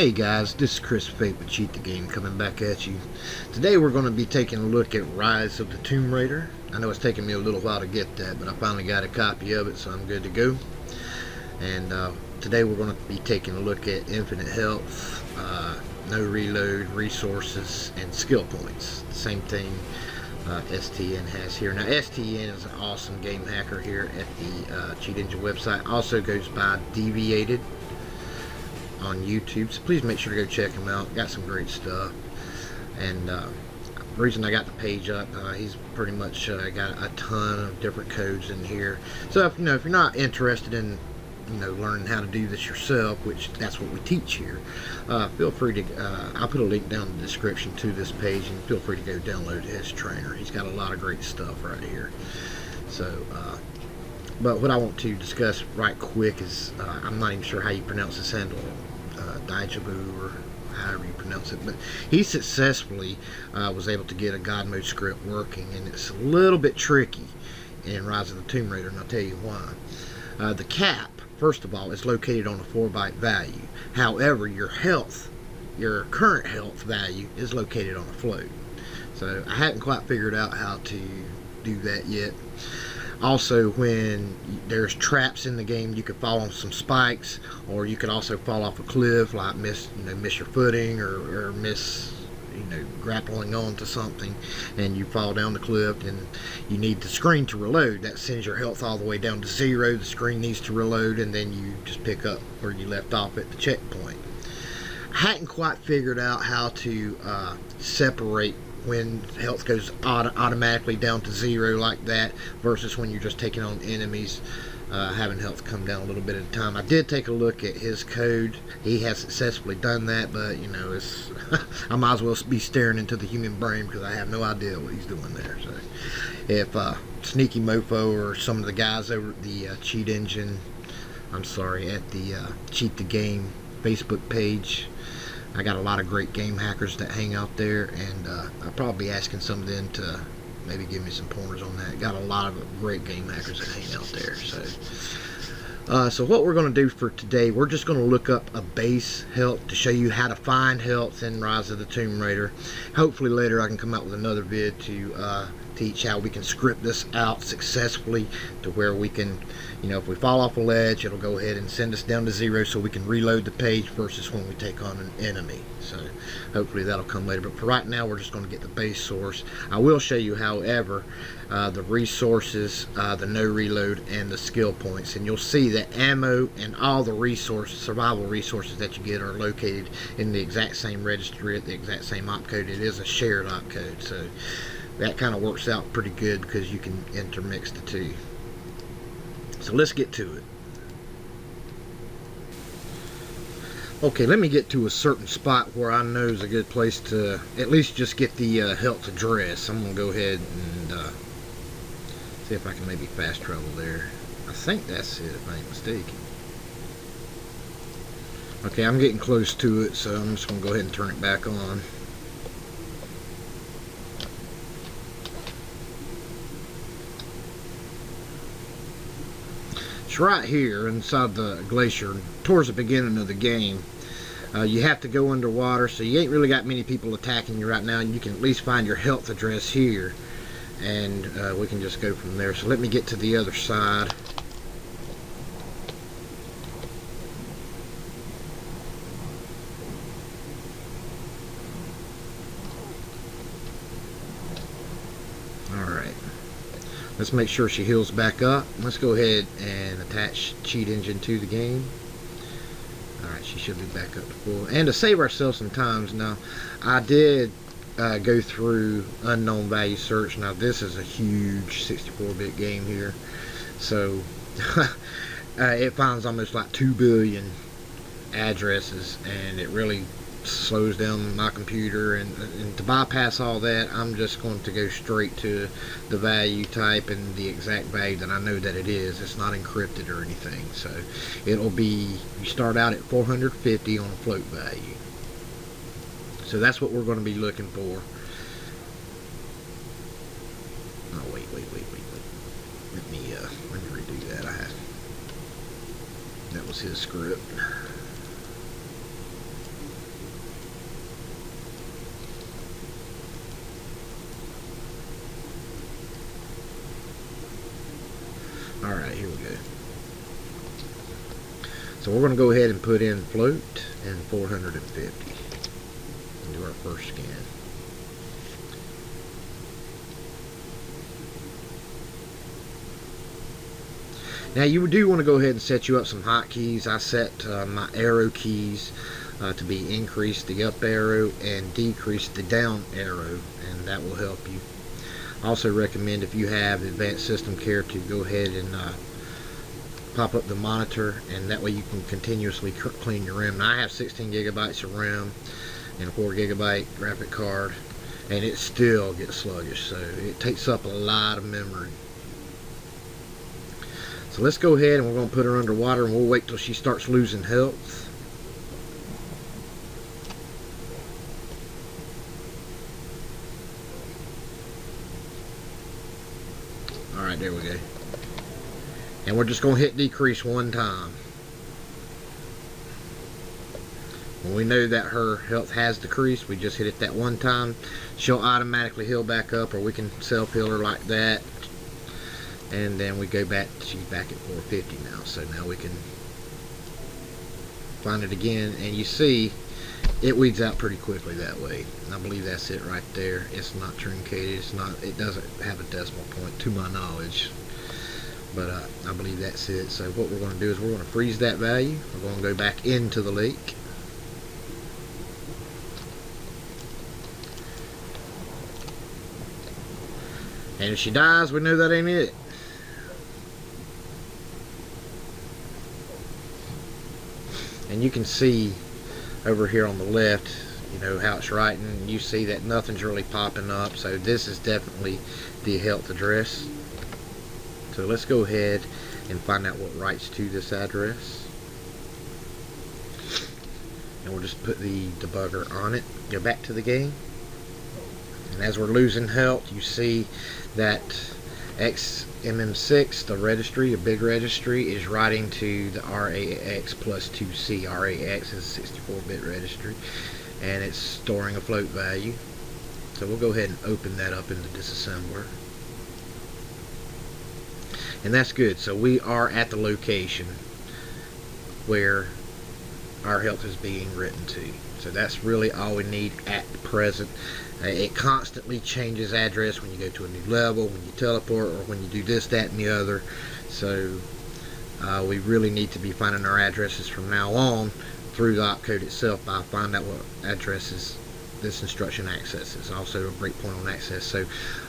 Hey guys, this is Chris Fate with Cheat the Game coming back at you. Today we're going to be taking a look at Rise of the Tomb Raider. I know it's taken me a little while to get that, but I finally got a copy of it, so I'm good to go. And today we're going to be taking a look at infinite health, no reload, resources, and skill points. Same thing STN has here. Now STN is an awesome game hacker here at the Cheat Engine website. Also goes by Deviated on YouTube, so please make sure to go check him out. Got some great stuff. And the reason I got the page up, he's pretty much got a ton of different codes in here. So if you're not interested in learning how to do this yourself, which that's what we teach here, feel free to I'll put a link down in the description to this page, and feel free to go download his trainer. He's got a lot of great stuff right here. So but what I want to discuss right quick is I'm not even sure how you pronounce this handle, Dijabu, or however you pronounce it, but he successfully was able to get a God mode script working, and it's a little bit tricky in Rise of the Tomb Raider, and I'll tell you why. The cap, first of all, is located on a 4-byte value. However, your current health value is located on a float. So I hadn't quite figured out how to do that yet. Also, when there's traps in the game, you could fall on some spikes, or you could also fall off a cliff, like miss your footing, or miss grappling onto something, and you fall down the cliff, and you need the screen to reload. That sends your health all the way down to 0. The screen needs to reload, and then you just pick up where you left off at the checkpoint. I hadn't quite figured out how to separate when health goes automatically down to 0 like that, versus when you're just taking on enemies, having health come down a little bit at a time. I did take a look at his code. He has successfully done that, but it's I might as well be staring into the human brain, because I have no idea what he's doing there. So if Sneaky Mofo or some of the guys over at the Cheat Engine, at the Cheat the Game Facebook page, I got a lot of great game hackers that hang out there, and I'll probably be asking some of them to maybe give me some pointers on that. Got a lot of great game hackers that hang out there. So what we're going to do for today, we're just going to look up a base health to show you how to find health in Rise of the Tomb Raider. Hopefully later I can come out with another vid to teach how we can script this out successfully, to where we can, if we fall off a ledge, it'll go ahead and send us down to 0, so we can reload the page, versus when we take on an enemy. So hopefully that'll come later, but for right now we're just going to get the base source. I will show you, however, the resources, the no reload, and the skill points, and you'll see that ammo and all the survival resources that you get are located in the exact same registry at the exact same opcode. It is a shared opcode, so that kind of works out pretty good, because you can intermix the two. So let's get to it. Okay, let me get to a certain spot where I know is a good place to at least just get the health address. I'm going to go ahead and see if I can maybe fast travel there. I think that's it, if I ain't mistaken. Okay, I'm getting close to it, so I'm just going to go ahead and turn it back on. It's right here inside the glacier, towards the beginning of the game. You have to go underwater, so you ain't really got many people attacking you right now, and you can at least find your health address here, and we can just go from there. So let me get to the other side. Alright, let's make sure she heals back up. Let's go ahead and attach Cheat Engine to the game. Alright, she should be back up to full. And to save ourselves some time, now I did go through unknown value search. Now this is a huge 64-bit game here, so it finds almost like 2 billion addresses, and it really slows down my computer, and to bypass all that, I'm just going to go straight to the value type and the exact value that I know that it is. It's not encrypted or anything, so it'll be, you start out at 450 on a float value. So that's what we're going to be looking for. Oh, wait. Let me redo that. That was his script. Alright, here we go. So we're going to go ahead and put in float and 450 and do our first scan. Now you do want to go ahead and set you up some hotkeys. I set my arrow keys to be increase the up arrow and decrease the down arrow, and that will help you. I also recommend, if you have advanced system care, to go ahead and pop up the monitor, and that way you can continuously clean your RAM. Now I have 16 gigabytes of RAM and a 4 gigabyte graphic card, and it still gets sluggish, so it takes up a lot of memory. So let's go ahead and we're going to put her underwater, and we'll wait till she starts losing health. Alright, there we go. And we're just going to hit decrease one time. When we know that her health has decreased, we just hit it that one time. She'll automatically heal back up, or we can self-heal her like that. And then we go back, she's back at 450 now. So now we can find it again, and you see it weeds out pretty quickly that way. And I believe that's it right there. It's not truncated. It doesn't have a decimal point to my knowledge. But I believe that's it. So what we're going to do is we're going to freeze that value. We're going to go back into the lake. And if she dies, we know that ain't it. And you can see over here on the left, you know, how it's writing. You see that nothing's really popping up. So this is definitely the health address. So let's go ahead and find out what writes to this address. And we'll just put the debugger on it. Go back to the game. And as we're losing health, you see that XMM6, the registry, a big registry, is writing to the RAX plus 2C. RAX is a 64-bit registry, and it's storing a float value. So we'll go ahead and open that up in the disassembler. And that's good. So we are at the location where our health is being written to. So that's really all we need at present. It constantly changes address when you go to a new level, when you teleport, or when you do this, that, and the other. So we really need to be finding our addresses from now on through the opcode itself by finding out what addresses this instruction accesses. Also a breakpoint on access. So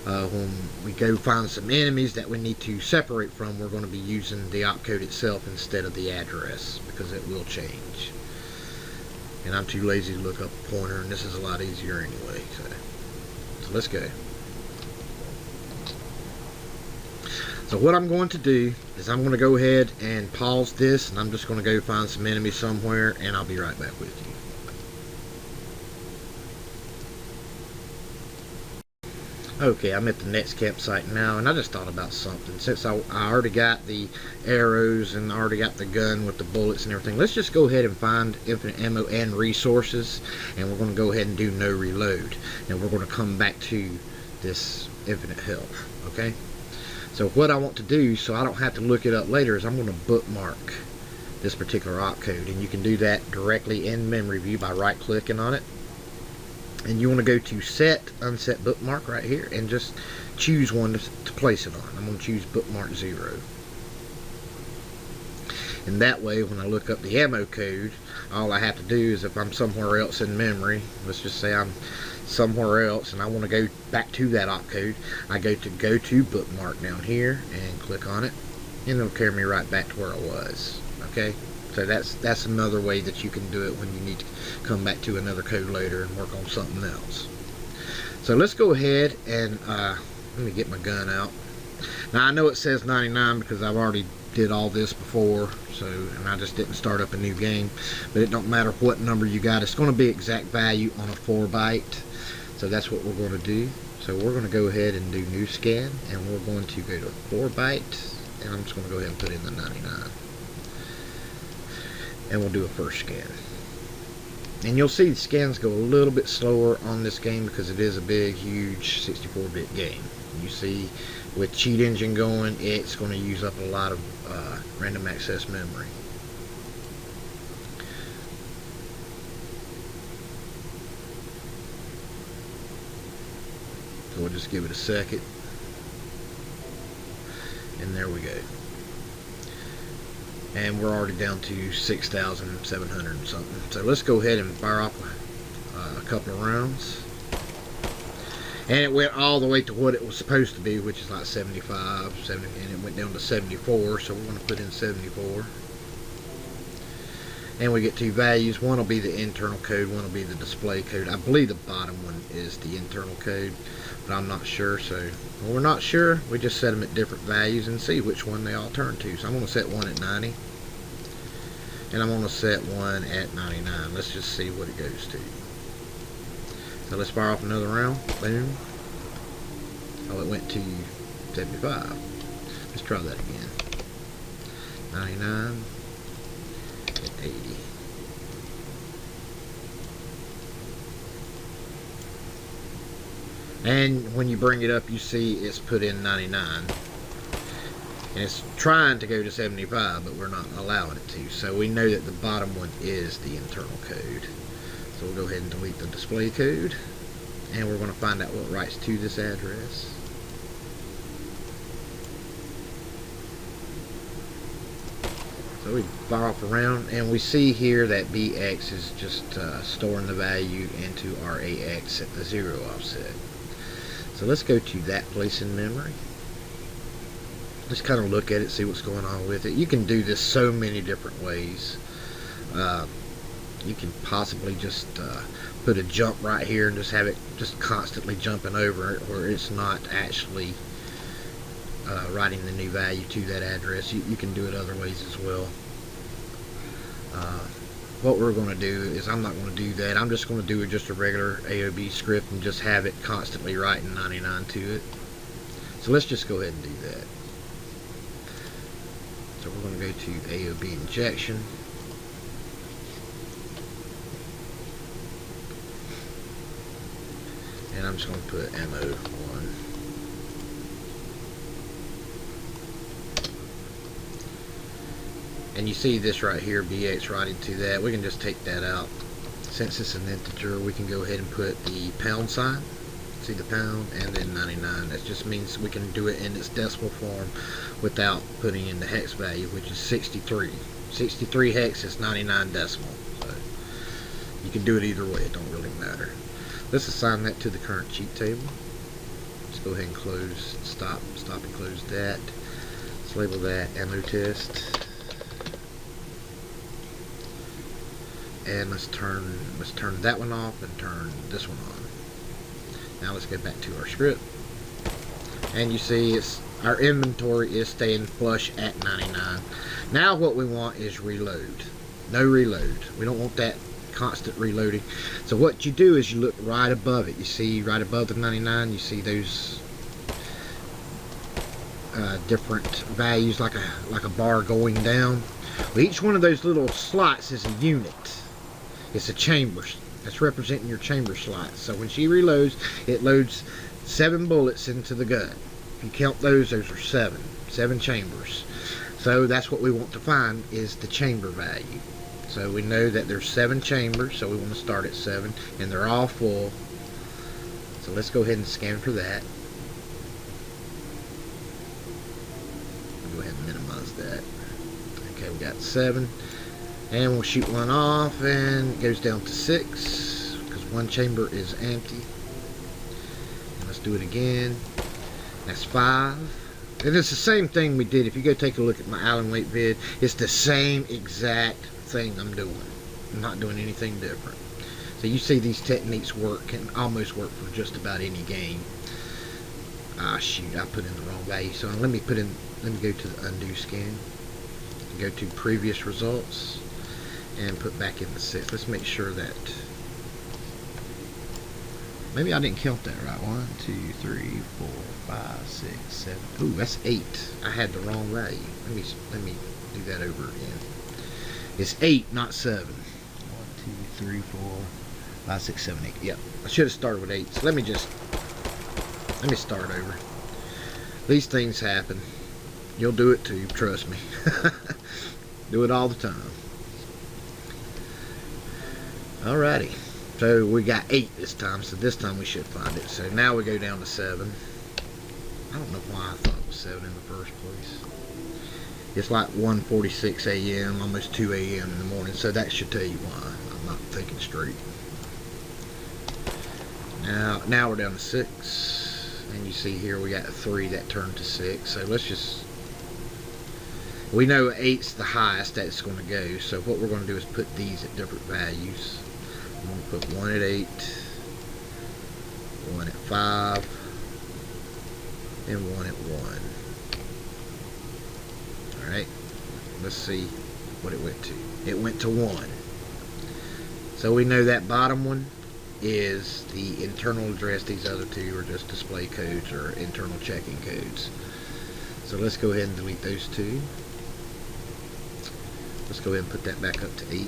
when we go find some enemies that we need to separate from, we're going to be using the opcode itself instead of the address, because it will change. And I'm too lazy to look up a pointer, and this is a lot easier anyway. So let's go. So what I'm going to do is I'm going to go ahead and pause this, and I'm just going to go find some enemies somewhere, and I'll be right back with you. Okay, I'm at the next campsite now, and I just thought about something. Since I already got the arrows and I already got the gun with the bullets and everything, let's just go ahead and find infinite ammo and resources, and we're going to go ahead and do no reload. And we're going to come back to this infinite health, okay? So what I want to do, so I don't have to look it up later, is I'm going to bookmark this particular opcode, and you can do that directly in memory view by right-clicking on it. And you want to go to set, unset bookmark right here, and just choose one to place it on. I'm going to choose bookmark 0. And that way, when I look up the ammo code, all I have to do is, if I'm somewhere else in memory, let's just say I'm somewhere else and I want to go back to that opcode, I go to bookmark down here and click on it, and it'll carry me right back to where I was. Okay? So that's another way that you can do it when you need to come back to another code later and work on something else. So let's go ahead and let me get my gun out. Now I know it says 99 because I've already did all this before, and I just didn't start up a new game. But it don't matter what number you got, it's going to be exact value on a 4-byte. So that's what we're going to do. So we're going to go ahead and do new scan, and we're going to go to 4-byte, and I'm just going to go ahead and put in the 99. And we'll do a first scan. And you'll see the scans go a little bit slower on this game because it is a big, huge 64-bit game. You see, with cheat engine going, it's going to use up a lot of random access memory. So we'll just give it a second. And there we go. And we're already down to 6,700 and something. So let's go ahead and fire off a couple of rounds. And it went all the way to what it was supposed to be, which is like 75, 70, and it went down to 74, so we're going to put in 74. And we get two values. One will be the internal code, one will be the display code. I believe the bottom one is the internal code, but I'm not sure. So when we're not sure, we just set them at different values and see which one they all turn to. So I'm going to set one at 90, and I'm going to set one at 99. Let's just see what it goes to. So let's fire off another round. Boom. Oh, it went to 75. Let's try that again. 99 and 80. And when you bring it up, you see it's put in 99. And it's trying to go to 75, but we're not allowing it to. So we know that the bottom one is the internal code. So we'll go ahead and delete the display code, and we're going to find out what writes to this address. So we fire off around, and we see here that BX is just storing the value into RAX at the 0 offset. So let's go to that place in memory. Just kind of look at it, see what's going on with it. You can do this so many different ways. You can possibly just put a jump right here and just have it just constantly jumping over it, where it's not actually writing the new value to that address. You can do it other ways as well. What we're going to do is, I'm not going to do that. I'm just going to do just a regular AOB script and just have it constantly writing 99 to it. So let's just go ahead and do that. So we're going to go to AOB injection. And I'm just going to put MO1. And you see this right here, BX writing to that. We can just take that out. Since it's an integer, we can go ahead and put the pound sign. See the pound, and then 99. That just means we can do it in its decimal form without putting in the hex value, which is 63. 63 hex is 99 decimal. So you can do it either way, it don't really matter. Let's assign that to the current cheat table. Let's go ahead and close, stop and close that. Let's label that ammo test. And let's turn that one off and turn this one on. Now let's get back to our script. And you see our inventory is staying flush at 99. Now what we want is reload. No reload. We don't want that constant reloading. So what you do is you look right above it. You see right above the 99, you see those different values like a bar going down. Well, each one of those little slots is a unit. It's a chamber. That's representing your chamber slot. So when she reloads, it loads 7 bullets into the gun. If you count those are 7 chambers. So that's what we want to find, is the chamber value. So we know that there's 7 chambers, so we want to start at 7, and they're all full. So let's go ahead and scan for that. I'll go ahead and minimize that. Okay, we got 7. And we'll shoot one off, and it goes down to 6 because one chamber is empty. And let's do it again. That's 5. And it's the same thing we did. If you go take a look at my Allen Wake vid, it's the same exact thing I'm doing. I'm not doing anything different. So you see these techniques work, can almost work for just about any game. Ah shoot, I put in the wrong value. So let me go to the undo scan. Go to previous results. And put back in the 6. Let's make sure that maybe I didn't count that right. 1, 2, 3, 4, 5, 6, 7. Ooh, that's 8. I had the wrong value. Let me do that over again. It's 8, not 7. 1, 2, 3, 4, 5, 6, 7, 8. Yep. I should have started with 8. So let me start over. These things happen. You'll do it too, trust me. Do it all the time. Alrighty. So we got 8 this time, so this time we should find it. So now we go down to 7. I don't know why I thought it was 7 in the first place. It's like 1:46 a.m., almost 2 a.m. in the morning, so that should tell you why I'm not thinking straight. Now we're down to 6, and you see here we got 3 that turned to 6. So let's just, we know 8's the highest that's going to go, so what we're going to do is put these at different values. I'm going to put 1 at 8, 1 at 5, and 1 at 1. Alright, let's see what it went to. It went to 1. So we know that bottom one is the internal address. These other two are just display codes or internal checking codes. So let's go ahead and delete those two. Let's go ahead and put that back up to 8.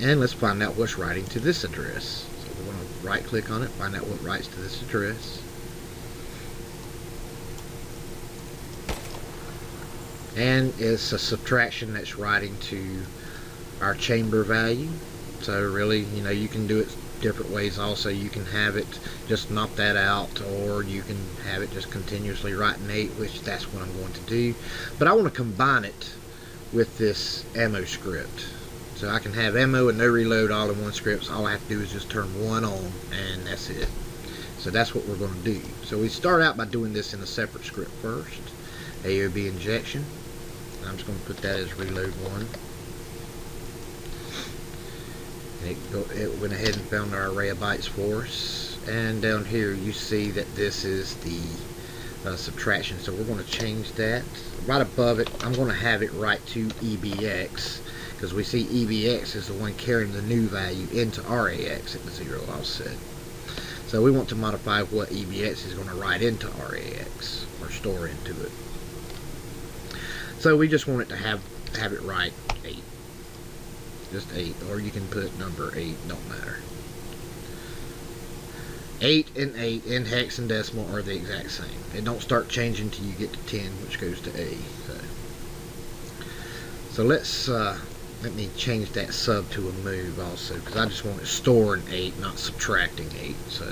And let's find out what's writing to this address. So we're going to right click on it, find out what writes to this address. And it's a subtraction that's writing to our chamber value. So really, you know, you can do it different ways also. You can have it just knock that out, or you can have it just continuously writing 8, which that's what I'm going to do. But I want to combine it with this ammo script. So I can have ammo and no reload all in one script. So all I have to do is just turn 1 on, and that's it. So that's what we're going to do. So we start out by doing this in a separate script first. AOB injection. I'm just going to put that as reload 1. It went ahead and found our array of bytes for us. And down here you see that this is the subtraction. So we're going to change that. Right above it, I'm going to have it right to EBX, because we see EBX is the one carrying the new value into RAX at the 0 offset. So we want to modify what EBX is going to write into RAX, or store into it. So we just want it to have it write 8. Just 8, or you can put number 8, don't matter. 8 and 8 in hex and decimal are the exact same. It don't start changing until you get to 10, which goes to A. So let's let me change that sub to a move also, because I just want it storing 8, not subtracting 8. So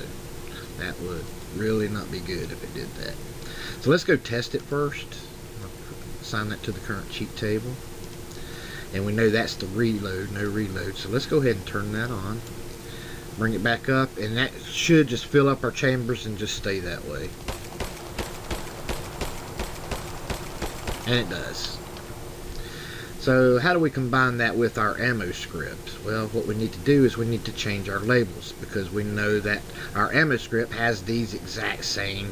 that would really not be good if it did that. So let's go test it first. Assign that to the current cheat table. And we know that's the reload, no reload. So let's go ahead and turn that on. Bring it back up, and that should just fill up our chambers and just stay that way. And it does. So how do we combine that with our ammo script? Well, what we need to do is we need to change our labels, because we know that our ammo script has these exact same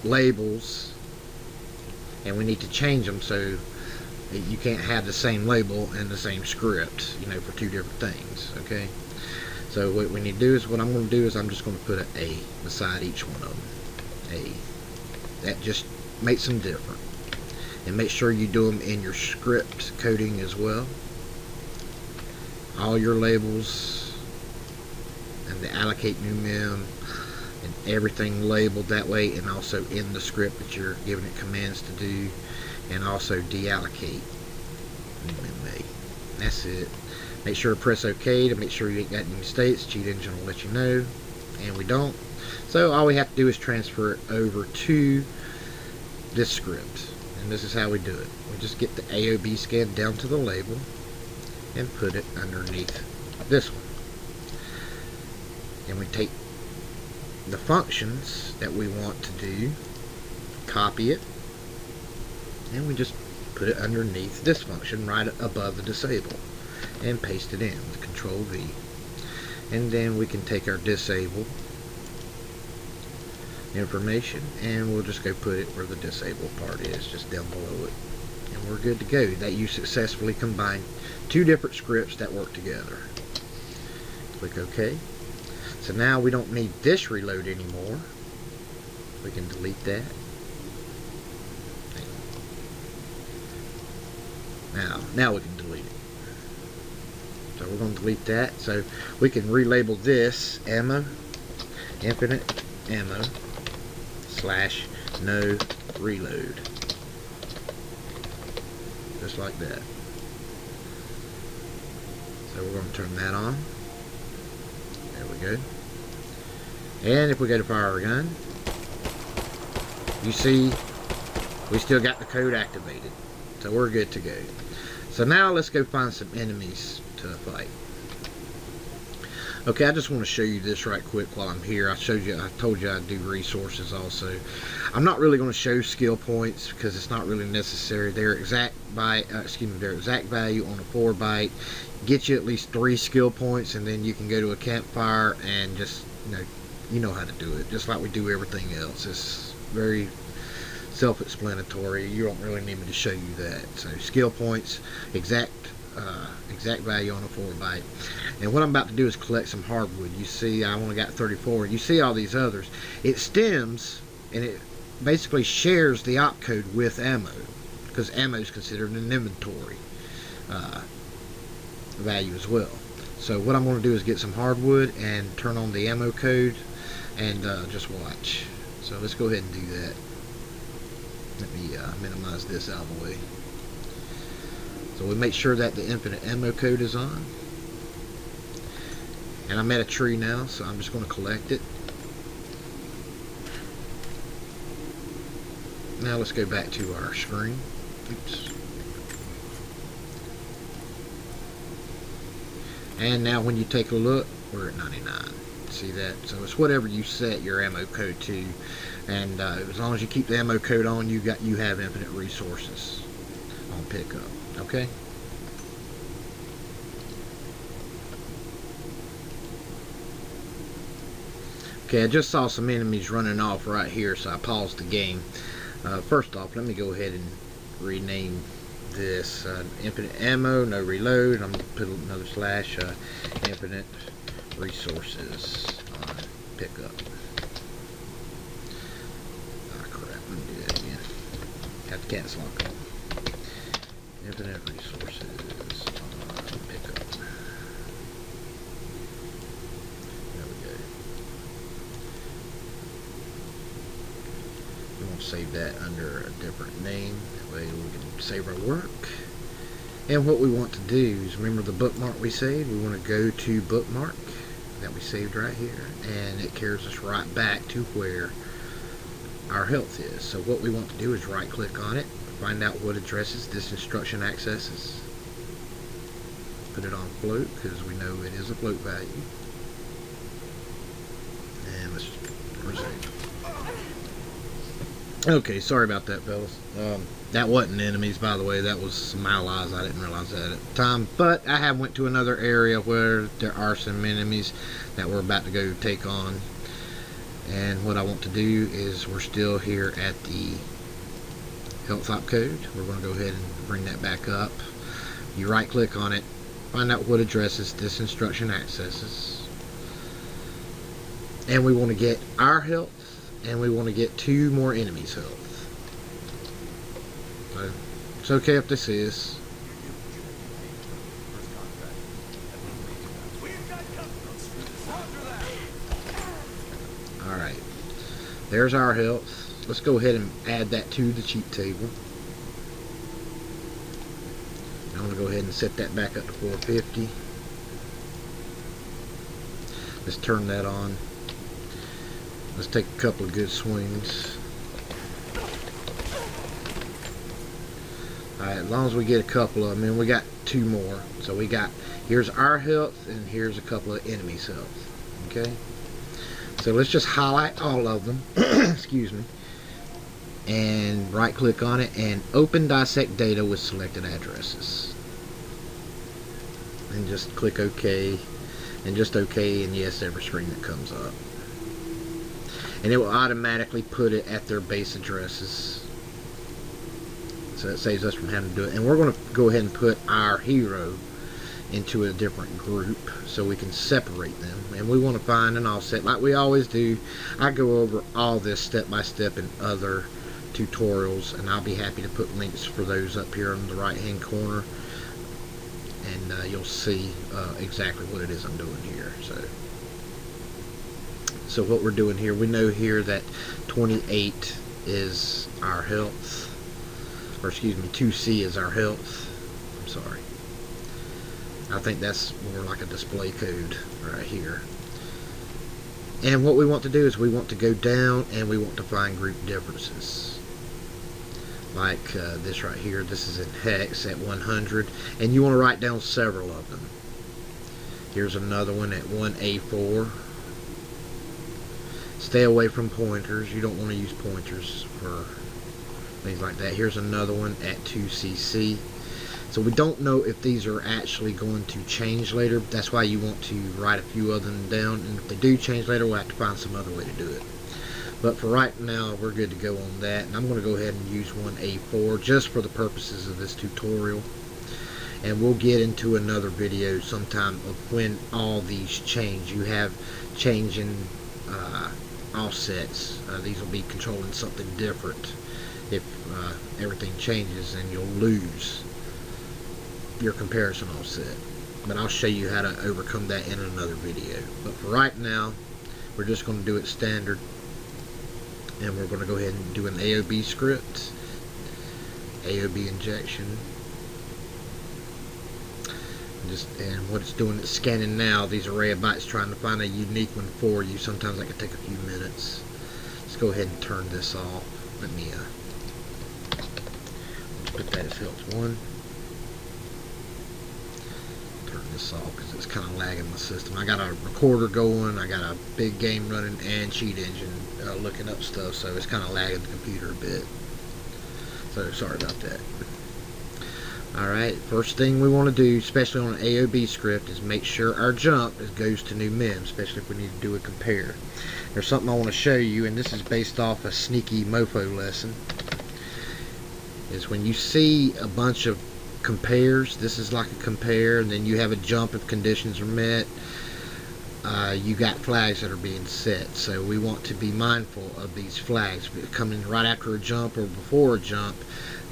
labels, and we need to change them so you can't have the same label in the same script, you know, for 2 different things. Okay, so what we need to do is, what I'm going to do is I'm just going to put an A beside each one of them. A. That just makes them different. And make sure you do them in your script coding as well. All your labels and the allocate new mem and everything labeled that way, and also in the script that you're giving it commands to do, and also deallocate new mem. That's it. Make sure to press OK to make sure you ain't got any mistakes. Cheat Engine will let you know, and we don't. So all we have to do is transfer it over to this script. And this is how we do it. We just get the AOB scan down to the label and put it underneath this one. And we take the functions that we want to do, copy it, and we just put it underneath this function right above the disable, and paste it in with Control V. And then we can take our disable information, and we'll just go put it where the disable part is, just down below it, and we're good to go. That you successfully combined 2 different scripts that work together. Click OK. So now we don't need this reload anymore. We can delete that. Now we can delete it. So we're going to delete that. So we can relabel this ammo, infinite ammo / no reload. Just like that. So we're going to turn that on. There we go. And if we go to fire our gun, you see we still got the code activated. So we're good to go. So now let's go find some enemies to fight. Okay, I just want to show you this right quick while I'm here. I told you I'd do resources also. I'm not really going to show skill points because it's not really necessary. Their exact value on a 4-byte gets you at least 3 skill points, and then you can go to a campfire and just, you know how to do it, just like we do everything else. It's very self-explanatory. You don't really need me to show you that. So skill points, exact value on a 4-byte. And what I'm about to do is collect some hardwood. You see I only got 34. You see all these others. It stems and it basically shares the opcode with ammo, because ammo is considered an inventory value as well. So what I'm going to do is get some hardwood and turn on the ammo code and just watch. So let's go ahead and do that. Let me minimize this out of the way. So we make sure that the infinite ammo code is on. And I'm at a tree now, so I'm just going to collect it. Now let's go back to our screen. Oops. And now when you take a look, we're at 99. See that? So it's whatever you set your ammo code to. And as long as you keep the ammo code on, you have infinite resources on pickup. Okay? Okay, I just saw some enemies running off right here, so I paused the game. First off, let me go ahead and rename this infinite ammo, no reload. I'm going to put another slash, infinite resources on pickup. Ah, crap, let me do that again. Have to cancel lock on. Infinite resources on pickup. There we go. We won't save that under a different name. That way we can save our work. And what we want to do is, remember the bookmark we saved? We want to go to bookmark that we saved right here, and it carries us right back to where our health is. So what we want to do is right click on it, find out what addresses this instruction accesses, put it on float because we know it is a float value, and let's proceed. Okay, sorry about that, fellas. That wasn't enemies, by the way. That was my allies. I didn't realize that at the time. But I have went to another area where there are some enemies that we're about to go take on. And what I want to do is, we're still here at the health opcode. We're going to go ahead and bring that back up. You right click on it, find out what addresses this instruction accesses. And we want to get our health, and we want to get 2 more enemies' health. So it's okay if this is. Alright. There's our health. Let's go ahead and add that to the cheat table. I'm going to go ahead and set that back up to 450. Let's turn that on. Let's take a couple of good swings. Alright, as long as we get a couple of them, and we got 2 more. So we got, here's our health, and here's a couple of enemies' health. Okay? So let's just highlight all of them. Excuse me. And right click on it, and open dissect data with selected addresses. And just click OK. And just OK and yes every screen that comes up. And it will automatically put it at their base addresses. So it saves us from having to do it. And we're going to go ahead and put our hero into a different group so we can separate them. And we want to find an offset like we always do. I go over all this step by step in other tutorials, and I'll be happy to put links for those up here in the right hand corner. And you'll see exactly what it is I'm doing here. So what we're doing here, we know here that 28 is our health, or excuse me, 2C is our health. I'm sorry. I think that's more like a display code right here. And what we want to do is we want to go down and we want to find group differences. Like this right here, this is in hex at 100, and you want to write down several of them. Here's another one at 1A4. Stay away from pointers. You don't want to use pointers for things like that. Here's another one at 2CC. So we don't know if these are actually going to change later. That's why you want to write a few of them down, and if they do change later, we'll have to find some other way to do it. But for right now, we're good to go on that, and I'm going to go ahead and use 1A4 just for the purposes of this tutorial. And we'll get into another video sometime of when all these change. You have changing offsets. These will be controlling something different if everything changes, and you'll lose your comparison offset. But I'll show you how to overcome that in another video. But for right now, we're just going to do it standard, and we're going to go ahead and do an AOB script, AOB injection. And what it's doing, it's scanning now these array of bytes, trying to find a unique one for you. Sometimes that can take a few minutes. Let's go ahead and turn this off. Let me put that as health 1. Turn this off because it's kind of lagging my system. I got a recorder going, I got a big game running, and cheat engine looking up stuff, so it's kind of lagging the computer a bit. So sorry about that. Alright, first thing we want to do, especially on an AOB script, is make sure our jump goes to new mem, especially if we need to do a compare. There's something I want to show you, and this is based off a sneaky mofo lesson. Is when you see a bunch of compares, this is like a compare, and then you have a jump if conditions are met. You got flags that are being set, so we want to be mindful of these flags coming right after a jump or before a jump.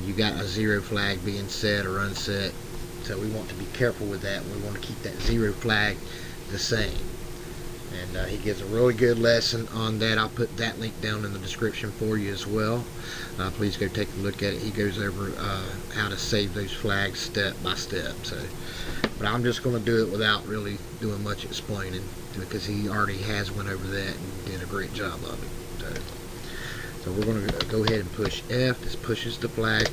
You got a 0 flag being set or unset, so we want to be careful with that. We want to keep that 0 flag the same, and he gives a really good lesson on that. I'll put that link down in the description for you as well. Please go take a look at it. He goes over how to save those flags step by step. But I'm just going to do it without really doing much explaining, because he already has went over that and did a great job of it. So we're going to go ahead and push F. This pushes the flag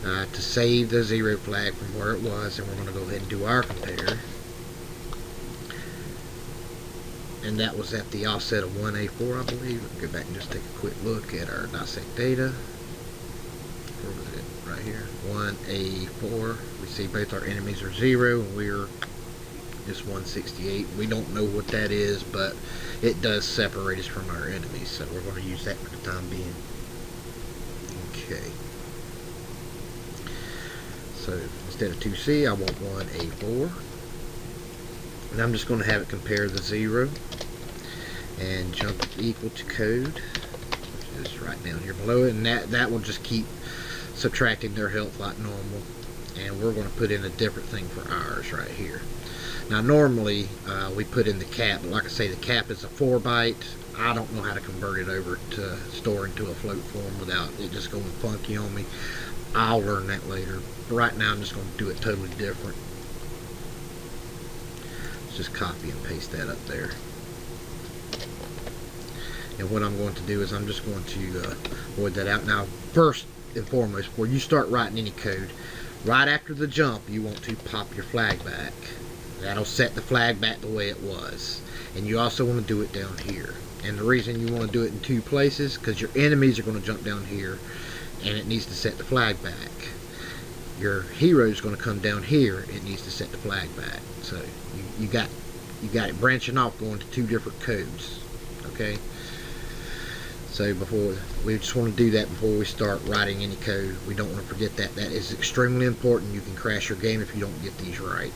to save the 0 flag from where it was, and we're going to go ahead and do our compare. And that was at the offset of 1A4, I believe. Let's go back and just take a quick look at our dissect data. Where was it? Right here. 1A4. We see both our enemies are 0, and we're just 168. We don't know what that is, but it does separate us from our enemies, so we're going to use that for the time being. Okay. So instead of 2C, I want 1A4. And I'm just going to have it compare the 0 and jump equal to code, which is right down here below it, and that will just keep subtracting their health like normal. And we're going to put in a different thing for ours right here. Now normally we put in the cap, but like I say, the cap is a 4 byte. I don't know how to convert it over to storing to a float form without it just going funky on me. I'll learn that later. But right now I'm just going to do it totally different. Just copy and paste that up there. And what I'm going to do is I'm just going to void that out. Now first and foremost, before you start writing any code, right after the jump you want to pop your flag back. That'll set the flag back the way it was. And you also want to do it down here. And the reason you want to do it in 2 places, because your enemies are going to jump down here, and it needs to set the flag back. Your hero is going to come down here, it needs to set the flag back. So you got it branching off, going to 2 different codes. Okay. So we just want to do that before we start writing any code. We don't want to forget that. That is extremely important. You can crash your game if you don't get these right.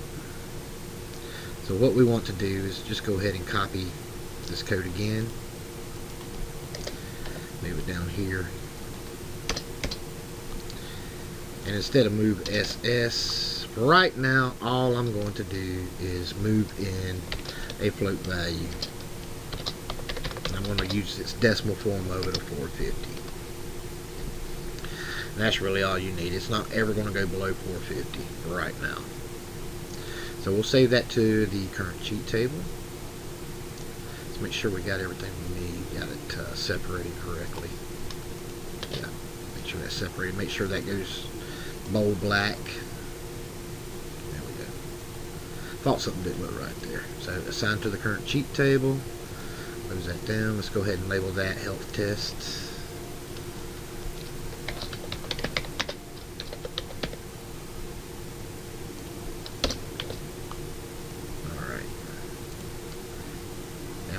So what we want to do is just go ahead and copy this code again. Move it down here. And instead of move SS, for right now, all I'm going to do is move in a float value. And I'm going to use its decimal form of it of 450. And that's really all you need. It's not ever going to go below 450 for right now. So we'll save that to the current cheat table. Let's make sure we got everything we need. Got it separated correctly. Yeah, make sure that's separated. Make sure that goes bold black. There we go. Thought something didn't look right there. So assign to the current cheat table. Close that down. Let's go ahead and label that health test.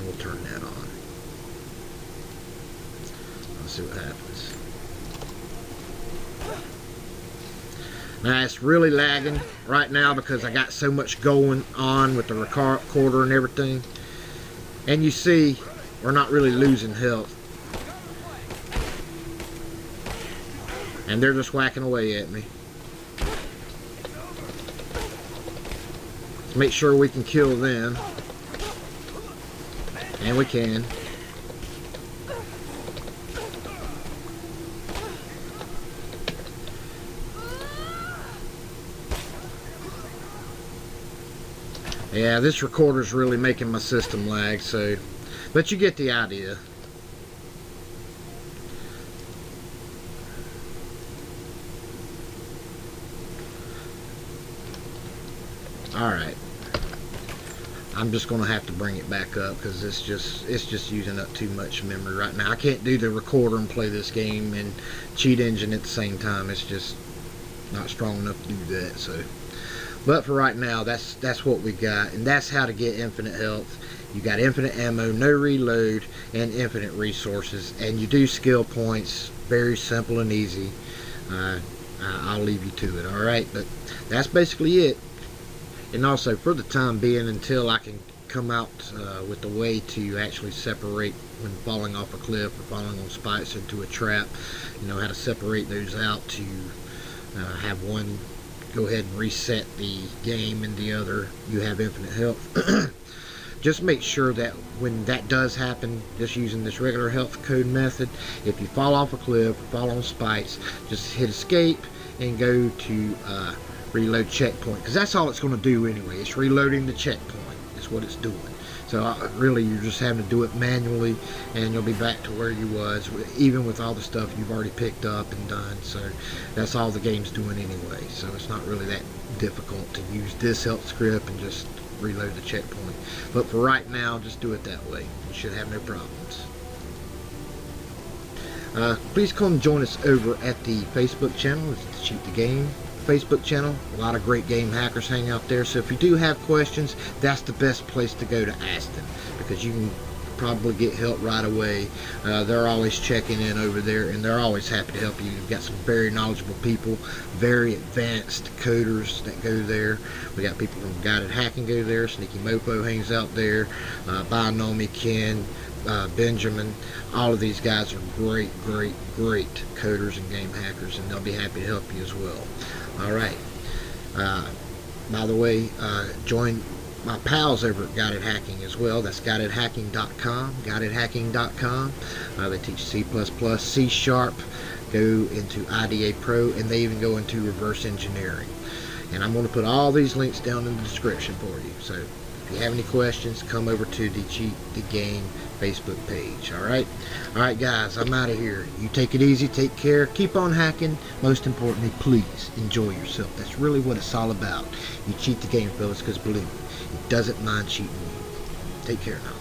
We'll turn that on. Let's see what happens. Now it's really lagging right now because I got so much going on with the recorder and everything. And you see, we're not really losing health. And they're just whacking away at me. Let's make sure we can kill them. And we can. Yeah, this recorder's really making my system lag, so, but you get the idea. Alright. I'm just going to have to bring it back up because it's just using up too much memory right now. I can't do the recorder and play this game and cheat engine at the same time. It's just not strong enough to do that. So, but for right now, that's what we got, and that's how to get infinite health. You got infinite ammo, no reload, and infinite resources, and you do skill points. Very simple and easy. I'll leave you to it. All right, but that's basically it. And also, for the time being, until I can come out with a way to actually separate when falling off a cliff or falling on spikes into a trap, you know how to separate those out to have one go ahead and reset the game and the other you have infinite health. Just make sure that when that does happen, just using this regular health code method, if you fall off a cliff or fall on spikes, just hit escape and go to reload checkpoint, because that's all it's going to do anyway. It's reloading the checkpoint. That's what it's doing. So really, you're just having to do it manually, and you'll be back to where you was, even with all the stuff you've already picked up and done. So that's all the game's doing anyway. So it's not really that difficult to use this health script and just reload the checkpoint. But for right now, just do it that way. You should have no problems. Please come join us over at the Facebook channel. It's Cheat the Game Facebook channel. A lot of great game hackers hang out there, so if you do have questions, that's the best place to go to ask them, because you can probably get help right away. They're always checking in over there, and they're always happy to help you. You've got some very knowledgeable people, very advanced coders that go there. We got people from Guided Hacking go there. Sneaky Mofo hangs out there. Bionomi, Ken, Benjamin. All of these guys are great coders and game hackers, and they'll be happy to help you as well. Alright, by the way, join my pals over at Guided Hacking as well. That's guidedhacking.com, guidedhacking.com. They teach C++, C#, go into IDA Pro, and they even go into reverse engineering. And I'm going to put all these links down in the description for you. So if you have any questions, come over to the Cheat the Game Facebook page. Alright guys, I'm out of here. You take it easy, take care, keep on hacking. Most importantly, please enjoy yourself. That's really what it's all about. You cheat the game, fellas, because believe me, it doesn't mind cheating you. Take care now.